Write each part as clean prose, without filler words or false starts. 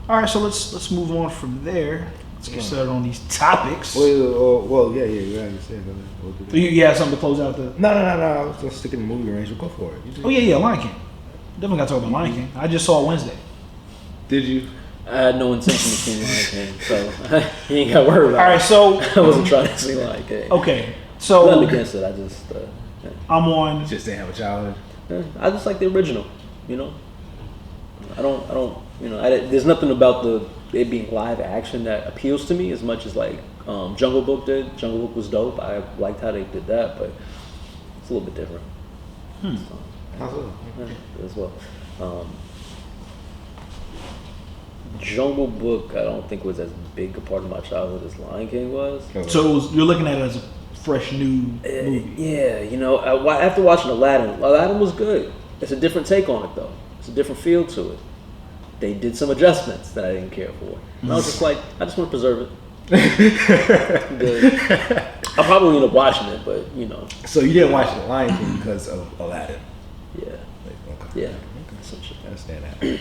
All right, so let's move on from there. Let's get started on these topics. Yeah. You said You had something to close out the. No. I was just sticking in the movie range. We'll go for it. Oh yeah, Lion King. Definitely got to talk about Lion King. I just saw it Wednesday. Did you? I had no intention of seeing Lion King, so you ain't got to worry about it. All right, so I wasn't trying to see Lion King. Okay, so Nothing against it. I just I'm on. Just didn't have a childhood. I just like the original. You know, I don't. You know, there's nothing about it being live action that appeals to me as much as like Jungle Book did. Jungle Book was dope. I liked how they did that, but it's a little bit different. As well. Jungle Book, I don't think was as big a part of my childhood as Lion King was. So you're looking at it as a fresh new movie. Yeah, you know, after watching Aladdin was good. It's a different take on it though. It's a different feel to it. They did some adjustments that I didn't care for. And I was just like, I just want to preserve it. I'll probably end up watching it, but you know. So you didn't watch The Lion King because of Aladdin? Yeah. Okay. Yeah. I understand that.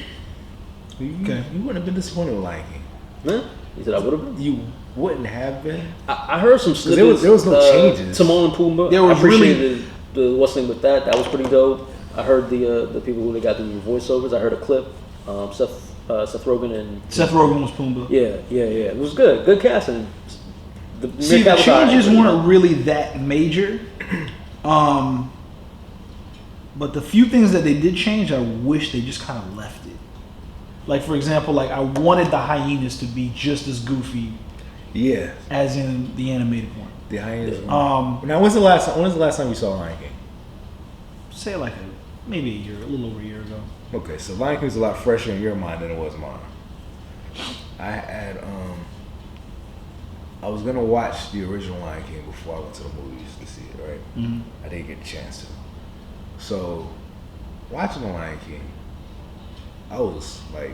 You wouldn't have been disappointed with Lion King. Huh? You said I would have been? You wouldn't have been? I heard some snippets. There was no changes. Timon and Pumbaa. There was I appreciated the what's name with that. That was pretty dope. I heard the people who they got the voiceovers. I heard a clip. Seth Rogen and Seth Rogen was Pumbaa. Yeah. It was good. Good casting. The changes weren't really that major. But the few things that they did change, I wish they just kind of left it. Like for example, like I wanted the hyenas to be just as goofy, as in the animated one. The hyenas. Now, when's the last time you saw Lion King? Say like maybe a year, a little over a year ago. Okay, so Lion King was a lot fresher in your mind than it was mine. I was gonna watch the original Lion King before I went to the movies to see it, right? Mm-hmm. I didn't get a chance to. So, watching the Lion King, I was like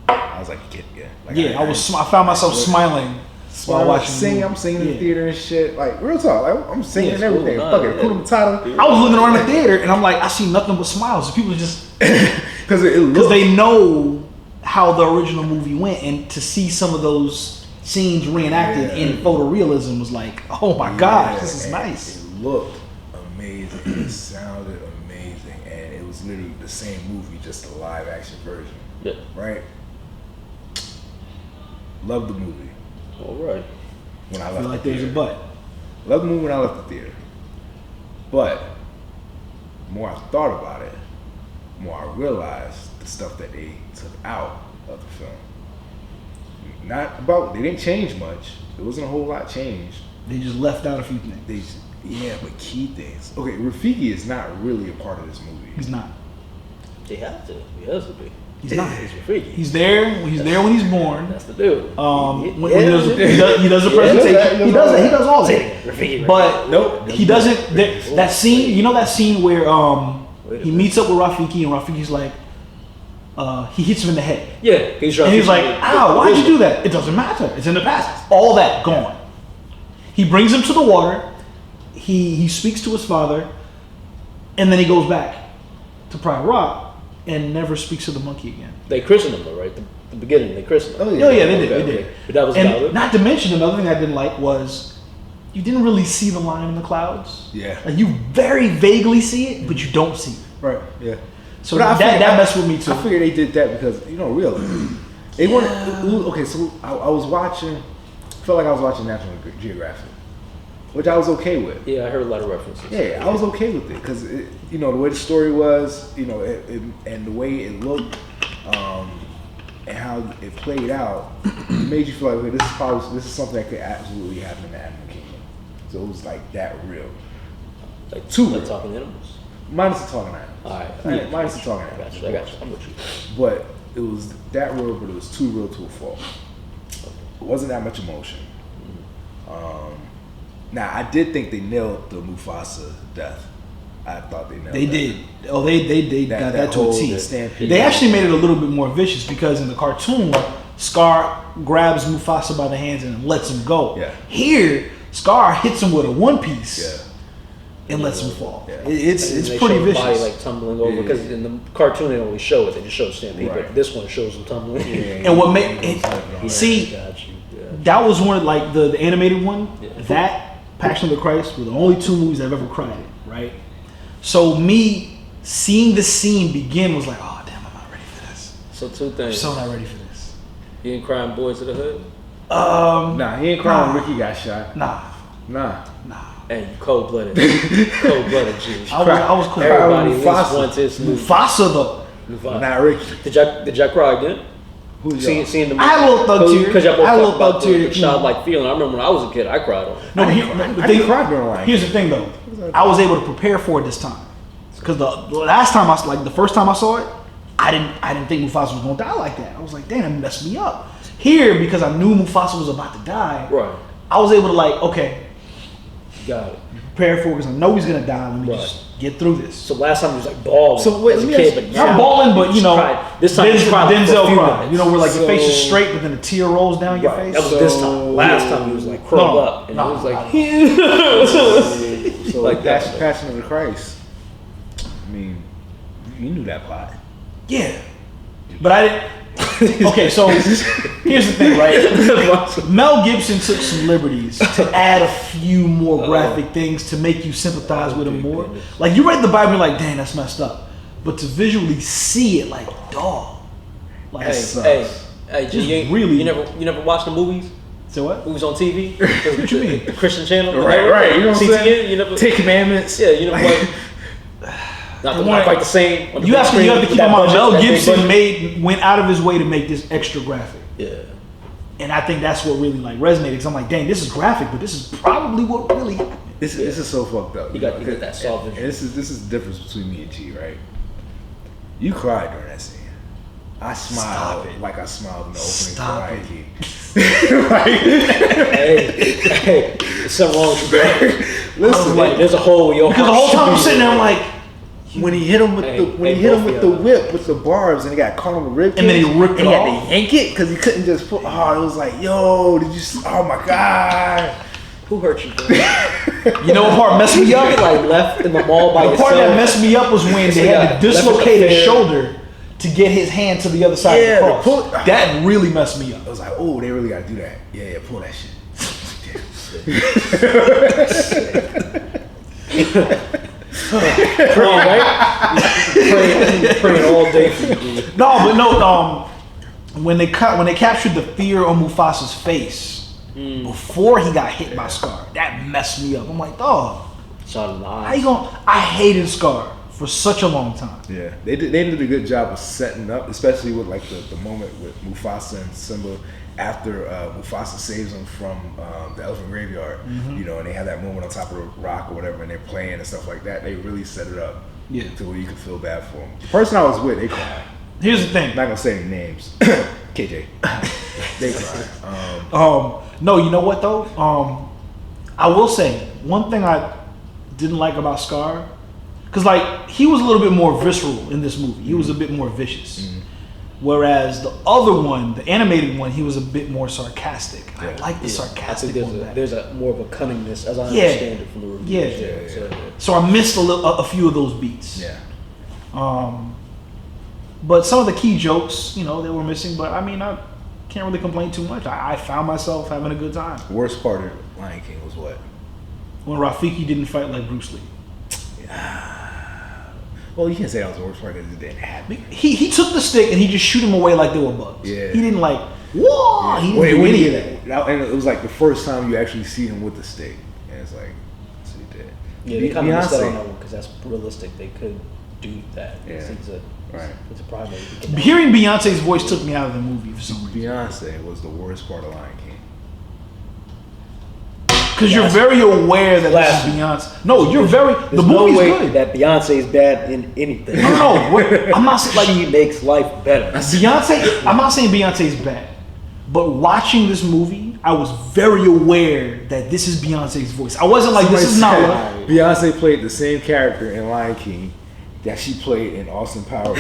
a kid again. Like I found myself smiling while watching. I'm singing in the theater and shit. Like real talk, like, I'm singing and everything. Fucking Hakuna Matata. I was looking around the theater and I'm like, I see nothing but smiles. People just because they know how the original movie went, and to see some of those scenes reenacted in photorealism was like, oh my gosh, this is nice. It looked amazing. It sounded amazing, and it was literally the same movie, just a live action version. Yeah. Right. Loved the movie. All right. When I left I feel like the there's theater. a but. Loved the movie when I left the theater. But the more I thought about it, the more I realized the stuff that they took out of the film. They didn't change much. There wasn't a whole lot changed. They just left out a few things. But key things. Okay, Rafiki is not really a part of this movie. He's not. He has to. He has to be. He's not. He's Rafiki. He's there when he's born. That's the dude. He does a presentation. He does all that. Rafiki, but nope. He doesn't. That scene. You know that scene where he meets up with Rafiki and Rafiki's like, he hits him in the head. Yeah. He's like, ow, why'd you do that? It doesn't matter. It's in the past. All that gone. He brings him to the water. He speaks to his father, and then he goes back to Pride Rock and never speaks to the monkey again. They christened him though, right? The beginning, they christened him. Oh yeah, they did. But that was and not to mention, another thing I didn't like was you didn't really see the lion in the clouds. Yeah. Like you very vaguely see it, but you don't see it. Right. Yeah. So that messed with me too. I figured they did that because really they wanted. Okay, so I was watching. Felt like I was watching National Geographic, which I was okay with. Yeah, I heard a lot of references. Yeah, I was okay with it because the way the story was, and the way it looked, and how it played out, it made you feel like this is something that could absolutely happen in the animal kingdom. So it was like that real, like real. Talking animals. Minus the talking animals. All right. Yeah, minus the talking animals. I got you. I'm with you. But it was that real, but it was too real to a fault. It wasn't that much emotion. Now I did think they nailed the Mufasa death. I thought they nailed it. They did. Oh, they got that to a T. They actually made it a little bit more vicious because in the cartoon, Scar grabs Mufasa by the hands and lets him go. Yeah. Here, Scar hits him with a one piece. Yeah. and lets him fall. Yeah. It's They pretty show the body vicious. like tumbling over because in the cartoon they don't always show it. They just show Stampede. Right. But this one shows him tumbling. And what made see Got you. Yeah. that was one of like the animated one. Yeah. That Passion of the Christ were the only 2 movies I've ever cried in, right? So me seeing the scene begin was like, oh damn, I'm not ready for this. So 2 I'm things. so not ready for this. You didn't cry in Boys of the Hood? Nah, he ain't crying when Ricky got shot. Nah. Nah. Hey, you cold-blooded. Cold-blooded G. I was cool. Everybody at least Mufasa. wants his Mufasa though. Mufasa. Not Ricky. Did y'all cry again? Who's Seeing the I had a little thug tear. Because y'all both I had a talked little about thug tear, the childlike feeling. I remember when I was a kid, I cried on it. No, I didn't cry during Lion here's the thing though. I was able to prepare for it this time. Because the last time the first time I saw it, I didn't think Mufasa was gonna die like that. I was like, damn, that messed me up. Here, because I knew Mufasa was about to die, Right. I was able to like, okay, Got it. prepare for it because I know he's gonna die. Let me Right. just get through this. So last time he was like bawling So wait, as a let me kid, ask but you- now Not balling, but you know, cried. This time he cried like for a Denzel few cried. minutes. You know, where like your face is So- straight, but then a tear rolls down your Right. face. That was this time. Last time he was like curled up, and it was like So Like that. Passion of the Christ. I mean, you knew that plot. Yeah, but I didn't. Okay, so here's the thing, right? Mel Gibson took some liberties to add a few more graphic things to make you sympathize with him more. Like you read the Bible, you're like, dang, that's messed up. But to visually see it, like, dog, like, hey, Just you really- you never watched the movies? so what? Movies on TV? What you mean? The Christian channel? Right. You know what I'm CTN? saying? You never? Ten Commandments. Yeah, you never. Not quite the same. on the You big have to screen keep with in that mind, budget, Mel that big Gibson budget. went out of his way to make this extra graphic. Yeah. And I think that's what really like resonated because I'm like, dang, this is graphic, but this is probably what really happened. This is so fucked up. You got that soft and vision. this is the difference between me and G, right? You cried during that scene. I smiled like I smiled in the opening for Lion King. Hey, there's something wrong with you, bro. Listen, Like, there's a hole in your Because the heart whole time I'm should be sitting there, I'm there. like, when he hit him with the both whip with the barbs and he got caught on the rib And then he cage, ripped and it he off. had to yank it because he couldn't just put. Oh, it was like, yo, did you? Oh my god. Who hurt you, bro? you know what part messed me You up? get like left in the mall by The yourself. part that messed me up was when they had Yeah, to dislocate left his it shoulder to get his hand to the other side Yeah, of the the cross. pull- That really messed me up. I was like, oh, they really got to do that. Yeah, pull that shit. Praying, right? Praying all day for you, dude. No, but no. When they captured the fear on Mufasa's face before he got hit by Scar, that messed me up. I'm like, dog, Shot in the how you eyes. gonna? I hated Scar for such a long time. Yeah, they did a good job of setting up, especially with like the moment with Mufasa and Simba after Mufasa saves them from the elephant graveyard. You know, and they have that moment on top of the rock or whatever, and they're playing and stuff like that. They really set it up Yeah. to where you could feel bad for them. The person I was with, they cried. Here's the thing. I'm not gonna say any names. KJ, they cried. No, you know what though? I will say one thing I didn't like about Scar, because like he was a little bit more visceral in this movie. He was a bit more vicious. Whereas the other one, the animated one, he was a bit more sarcastic. I like the I sarcastic think one better. there's a more of a cunningness, as I Yeah. understand it from the reviews. Yeah. So, So I missed a few of those beats. Yeah. But some of the key jokes, you know, they were missing. But I mean, I can't really complain too much. I found myself having a good time. The worst part of Lion King was what? When Rafiki didn't fight like Bruce Lee. Well, you can't say that was the worst part because it didn't happen. He took the stick and he just shoot him away like they were bugs. Yeah. He didn't like, whoa, he didn't Wait, do when any he of that. and it was like the first time you actually see him with the stick, and it's like, that's what he did. yeah, they kind of missed out on Beyonce, that one because that's realistic. They could do that. Yeah. Right. It's a primate. Hearing Beyonce's voice took me out of the movie for some reason. Beyonce was the worst part of Lion King. Because you're very aware that this is Beyonce. No, you're very. The There's no movie's way good. that Beyonce is bad in anything. No, I'm not saying like She makes life better. Beyonce. I'm not saying Beyonce's bad, but watching this movie, I was very aware that this is Beyonce's voice. I wasn't like, this is not what. Beyonce played the same character in Lion King that she played in Austin Powers.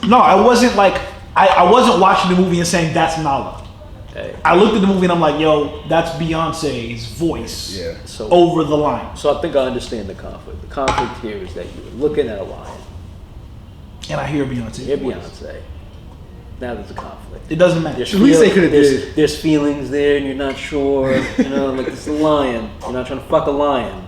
No, I wasn't like. I wasn't watching the movie and saying that's Nala. Hey. I looked at the movie and I'm like, yo, that's Beyonce's voice So over the line. So I think I understand the conflict. The conflict here is that you're looking at a lion. And I hear Beyonce. Hear Beyonce. Now there's a conflict. It doesn't matter. At least they could have did. There's feelings there, and you're not sure. You know, like it's a lion. You're not trying to fuck a lion.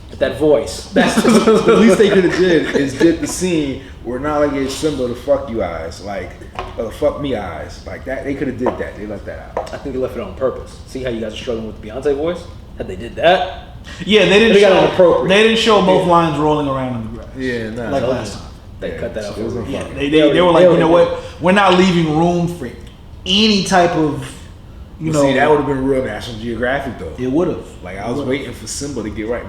But that voice. That's the least they could have did is did the scene where Nala gave Simba the fuck you eyes, like or the fuck me eyes, like that. They could have did that. They left that out. I think they left it on purpose. See how you guys are struggling with the Beyonce voice? Had they did that? Yeah, they didn't They got it show. appropriate. They didn't show both lions rolling around in the grass. Yeah, nah. Like last time. They cut that out. It was for Yeah, fun. they were like, you know what? We're not leaving room for any type of, you know. See, that would have been real National Geographic though. It would have. Like I was waiting for Simba to get right.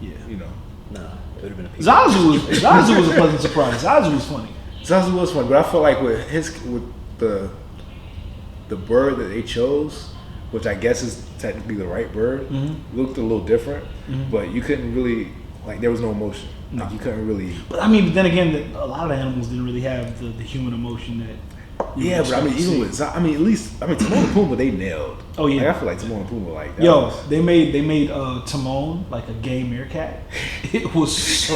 Yeah. You know. Nah, it would have been a piece. Zazu was a pleasant surprise. Zazu was funny. Zazu was fun, but I felt like with the bird that they chose, which I guess is technically the right bird, looked a little different, but you couldn't really like there was no emotion. No. Like you couldn't really. But I mean, then again, a lot of the animals didn't really have the human emotion that. Yeah, but I mean, even with at least Timon and Pumbaa they nailed. Oh yeah, like, I feel like Timon and Pumbaa like that. Yo, they made Timon like a gay meerkat. It was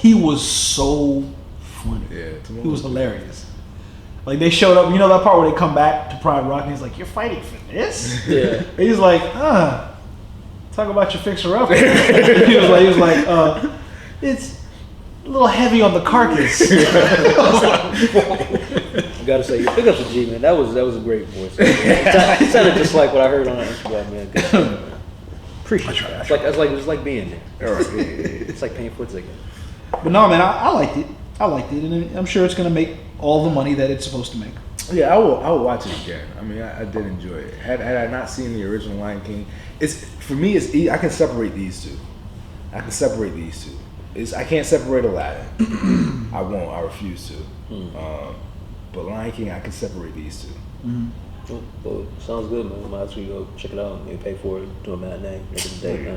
he was so funny. Yeah, Timon He was hilarious. Like they showed up, you know that part where they come back to Pride Rock and he's like, "You're fighting for this?" Yeah. And he's like, talk about your fixer up. he was like, it's a little heavy on the carcass. I gotta say, pick up the G, man. That was a great voice. It sounded just like what I heard on Instagram, man. Good shit, man. Appreciate that. It's like being there. All right, yeah. It's like paying for a ticket. But no, man, I liked it. And I'm sure it's gonna make all the money that it's supposed to make. Yeah, I will watch it again. I mean, I did enjoy it. Had I not seen the original Lion King, it's for me. It's I can separate these two. I can't separate Aladdin. I won't. I refuse to. But Lion King, I can separate these two. Well, sounds good, man. Might as well go check it out. Maybe pay for it, do a matinee, make it a date.